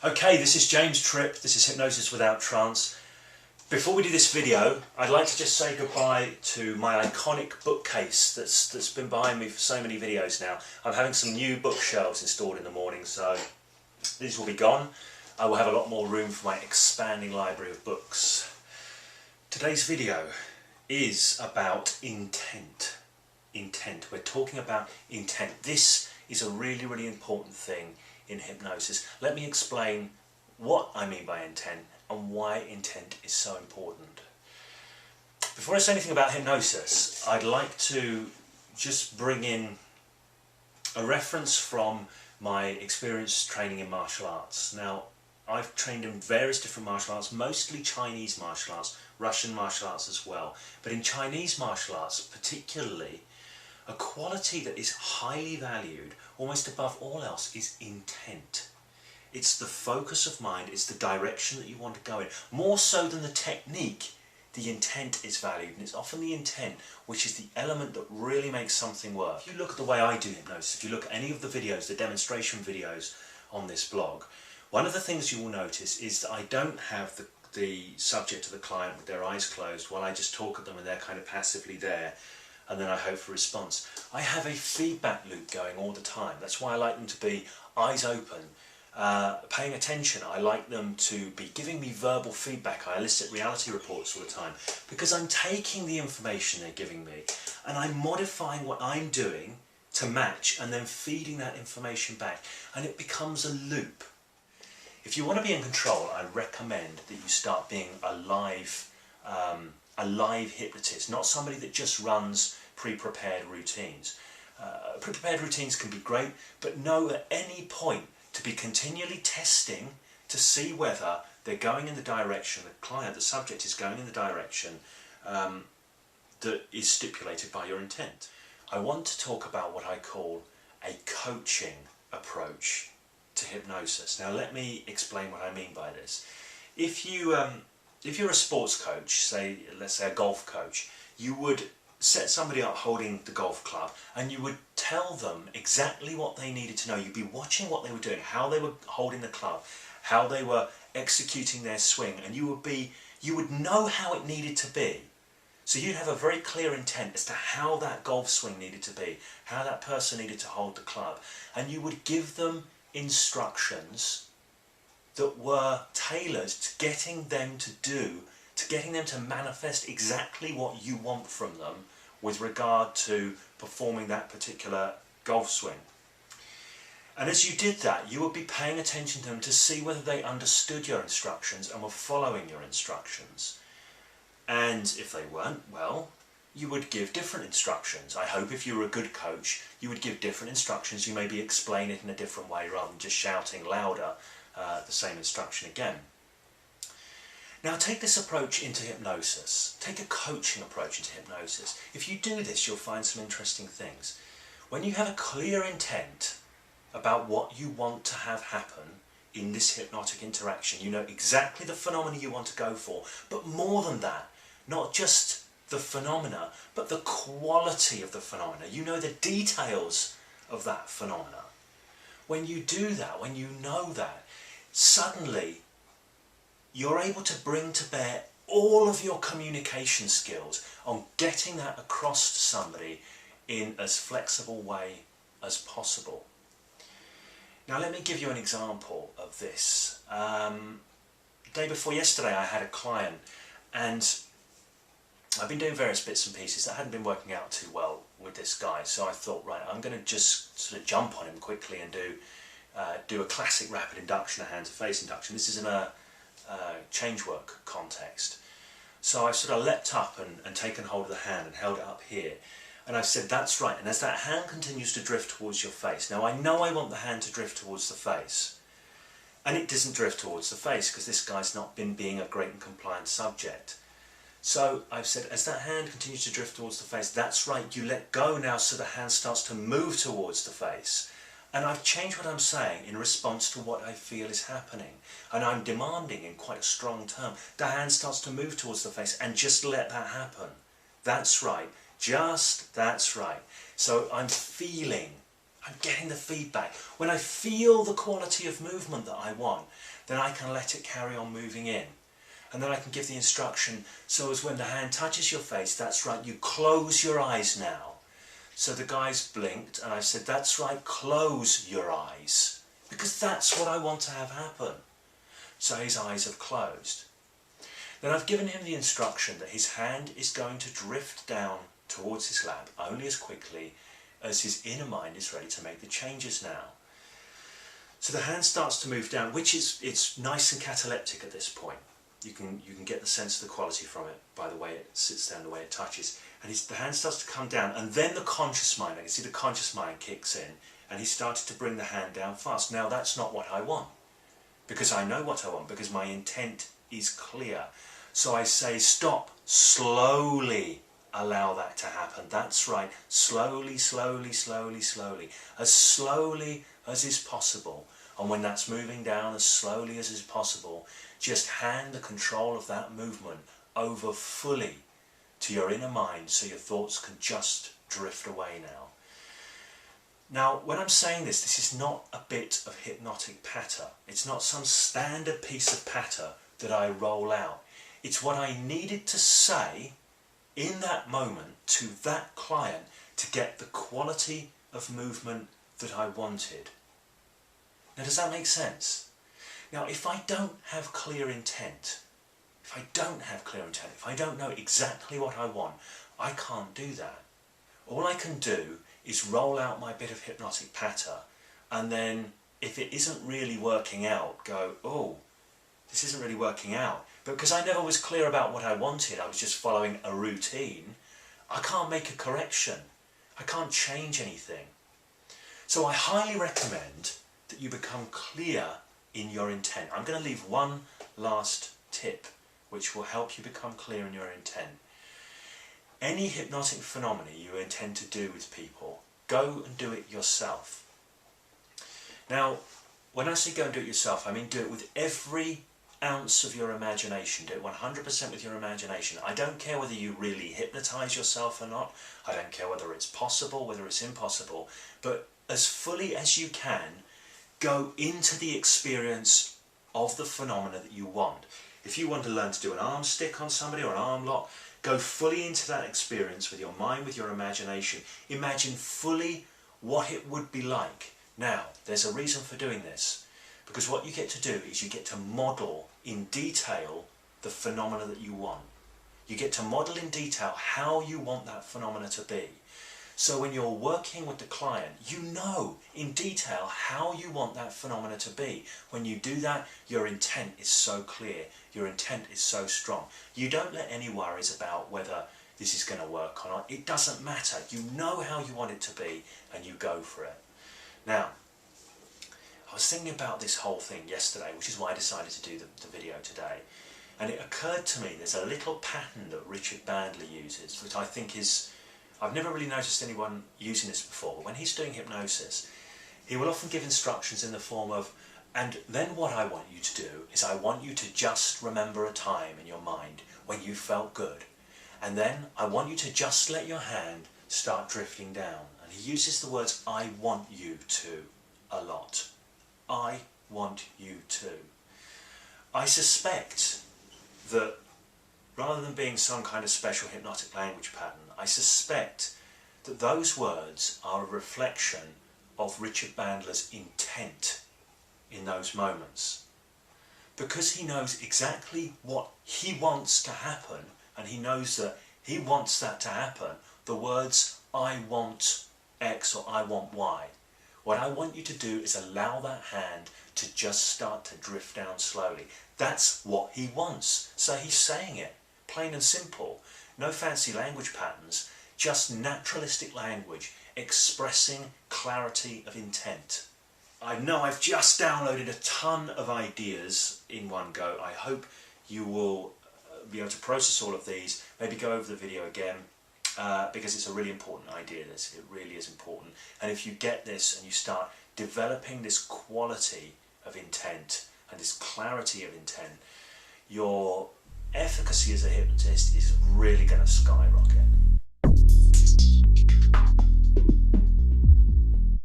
Okay, this is James Tripp, this is Hypnosis without Trance. Before we do this video, I'd like to just say goodbye to my iconic bookcase that's been behind me for so many videos now. I'm having some new bookshelves installed in the morning, so these will be gone. I will have a lot more room for my expanding library of books. Today's video is about intent. Intent. We're talking about intent. This is a really, really important thing in hypnosis. Let me explain what I mean by intent and why intent is so important. Before I say anything about hypnosis, I'd like to just bring in a reference from my experience training in martial arts. Now, I've trained in various different martial arts, mostly Chinese martial arts, Russian martial arts as well. But in Chinese martial arts particularly, a quality that is highly valued, almost above all else, is intent. It's the focus of mind, it's the direction that you want to go in. More so than the technique, the intent is valued, and it's often the intent which is the element that really makes something work. If you look at the way I do hypnosis, if you look at any of the videos, the demonstration videos on this blog, one of the things you will notice is that I don't have the subject or the client with their eyes closed while I just talk at them and they're kind of passively there, and then I hope for a response. I have a feedback loop going all the time. That's why I like them to be eyes open, paying attention. I like them to be giving me verbal feedback. I elicit reality reports all the time because I'm taking the information they're giving me and I'm modifying what I'm doing to match and then feeding that information back, and it becomes a loop. If you want to be in control, I recommend that you start being a live hypnotist, not somebody that just runs pre-prepared routines. Pre-prepared routines can be great, but know at any point to be continually testing to see whether they're going in the direction, the client, the subject is going in the direction that is stipulated by your intent. I want to talk about what I call a coaching approach to hypnosis. Now let me explain what I mean by this. If you're a sports coach, let's say a golf coach, you would set somebody up holding the golf club and you would tell them exactly what they needed to know. You'd be watching what they were doing, how they were holding the club, how they were executing their swing, and you would know how it needed to be. So you'd have a very clear intent as to how that golf swing needed to be, how that person needed to hold the club, and you would give them instructions that were tailored to getting them to manifest exactly what you want from them with regard to performing that particular golf swing. And as you did that, you would be paying attention to them to see whether they understood your instructions and were following your instructions. And if they weren't, well, you would give different instructions. I hope if you were a good coach, you would give different instructions. You maybe explain it in a different way rather than just shouting louder the same instruction again. Now take this approach into hypnosis. Take a coaching approach into hypnosis. If you do this, you'll find some interesting things. When you have a clear intent about what you want to have happen in this hypnotic interaction, you know exactly the phenomena you want to go for, but more than that, not just the phenomena, but the quality of the phenomena. You know the details of that phenomena. When you do that, when you know that, suddenly you're able to bring to bear all of your communication skills on getting that across to somebody in as flexible way as possible. Now let me give you an example of this. The day before yesterday I had a client, and I've been doing various bits and pieces that hadn't been working out too well with this guy, so I thought, right, I'm going to just sort of jump on him quickly and do a classic rapid induction, a hand-to-face induction. This is in a change work context. So I sort of leapt up and taken hold of the hand and held it up here. And I've said, that's right. And as that hand continues to drift towards your face, now I know I want the hand to drift towards the face. And it doesn't drift towards the face because this guy's not been being a great and compliant subject. So I've said, as that hand continues to drift towards the face, that's right, you let go now so the hand starts to move towards the face. And I've changed what I'm saying in response to what I feel is happening. And I'm demanding in quite a strong term, the hand starts to move towards the face, and just let that happen. That's right. Just that's right. So I'm feeling I'm getting the feedback. When I feel the quality of movement that I want, then I can let it carry on moving in. And then I can give the instruction so as when the hand touches your face, that's right, you close your eyes now. So the guy's blinked and I said, that's right, close your eyes. Because that's what I want to have happen. So his eyes have closed. Then I've given him the instruction that his hand is going to drift down towards his lap only as quickly as his inner mind is ready to make the changes now. So the hand starts to move down, which it's nice and cataleptic at this point. You can get the sense of the quality from it by the way it sits down, the way it touches. And the hand starts to come down, and then the conscious mind, I can see the conscious mind kicks in, and he started to bring the hand down fast. Now that's not what I want, because I know what I want, because my intent is clear. So I say, stop, slowly allow that to happen. That's right, slowly, slowly, slowly, slowly, as slowly as is possible. And when that's moving down as slowly as is possible, just hand the control of that movement over fully to your inner mind so your thoughts can just drift away now. Now, when I'm saying this, this is not a bit of hypnotic patter. It's not some standard piece of patter that I roll out. It's what I needed to say in that moment to that client to get the quality of movement that I wanted. Now, does that make sense? Now, if I don't have clear intent, if I don't know exactly what I want, I can't do that. All I can do is roll out my bit of hypnotic patter, and then if it isn't really working out, go, oh, this isn't really working out. But because I never was clear about what I wanted, I was just following a routine, I can't make a correction. I can't change anything. So I highly recommend that you become clear in your intent. I'm going to leave one last tip which will help you become clear in your intent. Any hypnotic phenomena you intend to do with people, go and do it yourself. Now, when I say go and do it yourself, I mean do it with every ounce of your imagination. Do it 100% with your imagination. I don't care whether you really hypnotize yourself or not. I don't care whether it's possible, whether it's impossible. But as fully as you can, go into the experience of the phenomena that you want. If you want to learn to do an arm stick on somebody or an arm lock, go fully into that experience with your mind, with your imagination. Imagine fully what it would be like. Now, there's a reason for doing this, because what you get to do is you get to model in detail the phenomena that you want. You get to model in detail how you want that phenomena to be. So when you're working with the client, you know in detail how you want that phenomena to be. When you do that, your intent is so clear, your intent is so strong. You don't let any worries about whether this is going to work or not. It doesn't matter. You know how you want it to be and you go for it. Now, I was thinking about this whole thing yesterday, which is why I decided to do the video today. And it occurred to me there's a little pattern that Richard Bandler uses, which I think is, I've never really noticed anyone using this before, but when he's doing hypnosis, he will often give instructions in the form of, and then what I want you to do is I want you to just remember a time in your mind when you felt good. And then I want you to just let your hand start drifting down. And he uses the words, I want you to, a lot. I want you to. I suspect that rather than being some kind of special hypnotic language pattern, I suspect that those words are a reflection of Richard Bandler's intent in those moments. Because he knows exactly what he wants to happen, and he knows that he wants that to happen, the words, I want X or I want Y. What I want you to do is allow that hand to just start to drift down slowly. That's what he wants. So he's saying it, plain and simple. No fancy language patterns, just naturalistic language expressing clarity of intent. I know I've just downloaded a ton of ideas in one go. I hope you will be able to process all of these, maybe go over the video again, because it's a really important idea, this. It really is important. And if you get this and you start developing this quality of intent and this clarity of intent, your efficacy as a hypnotist is really going to skyrocket.